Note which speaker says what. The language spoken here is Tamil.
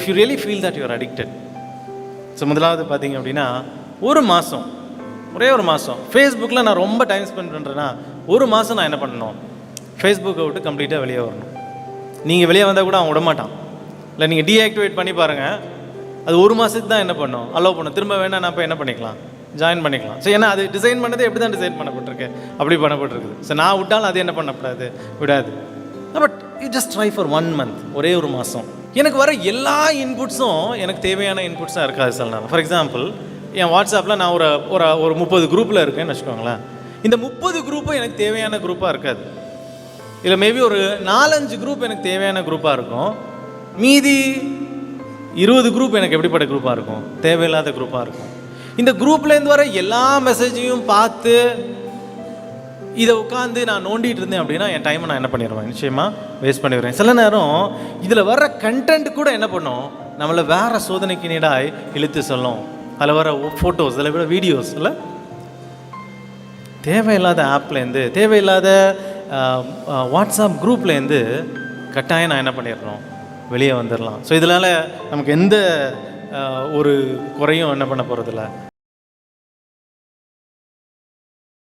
Speaker 1: You really feel that you're addicted. So முதலாவது பார்த்தீங்க அப்படின்னா, ஒரே ஒரு மாதம் ஃபேஸ்புக்கில் நான் ரொம்ப டைம் ஸ்பெண்ட் பண்ணுறேன்னா, ஒரு மாதம் நான் என்ன பண்ணணும், ஃபேஸ்புக்கை விட்டு கம்ப்ளீட்டாக வெளியே வரணும். நீங்கள் வெளியே வந்தால் கூட அவன் விடமாட்டான். இல்லை, நீங்கள் டீஆக்டிவேட் பண்ணி பாருங்கள், அது ஒரு மாதத்துக்கு தான் என்ன பண்ணும், அலோவ் பண்ணும். திரும்ப வேணால் நான் இப்போ என்ன பண்ணிக்கலாம், ஜாயின் பண்ணிக்கலாம். ஸோ ஏன்னா அது டிசைன் பண்ணதே எப்படி தான் டிசைன் பண்ணப்பட்டிருக்கு, அப்படி பண்ணப்பட்டிருக்குது. ஸோ நான் விட்டாலும் அது என்ன பண்ணக்கூடாது, விடாது. But you just try for 1 month, ஒரே ஒரு மாதம். எனக்கு வர எல்லா இன்புட்ஸும் எனக்கு தேவையான இன்புட்ஸாக இருக்காது சில நேரம். ஃபார் எக்ஸாம்பிள், என் வாட்ஸ்அப்பில் நான் ஒரு 30 குரூப்பில் இருக்கேன்னு வச்சுக்கோங்களேன். இந்த 30 குரூப்பும் எனக்கு தேவையான குரூப்பாக இருக்காது. இல்லை, மேபி ஒரு 4-5 குரூப் எனக்கு தேவையான குரூப்பாக இருக்கும். மீதி 20 குரூப் எனக்கு எப்படிப்பட்ட குரூப்பாக இருக்கும், தேவையில்லாத குரூப்பாக இருக்கும். இந்த குரூப்லேருந்து வர எல்லா மெசேஜையும் பார்த்து இதை உட்காந்து நான் நோண்டிகிட்டு இருந்தேன் அப்படின்னா என் டைமை நான் என்ன பண்ணிடுவேன், நிச்சயமாக வேஸ்ட் பண்ணிடுவேன். சில நேரம் இதில் வர்ற கண்டென்ட் கூட என்ன பண்ணும், நம்மளை வேறு சோதனைக்கு நீடாய் இழுத்து சொல்லும். அதில் வர ஃபோட்டோஸ், அதில் வர வீடியோஸ், இல்லை தேவையில்லாத ஆப்லேருந்து, தேவையில்லாத வாட்ஸ்அப் குரூப்லேருந்து கட்டாயம் நான் என்ன பண்ணிடுறோம், வெளியே வந்துடலாம். ஸோ இதனால் நமக்கு எந்த ஒரு குறையும் என்ன பண்ண போகிறதில்ல,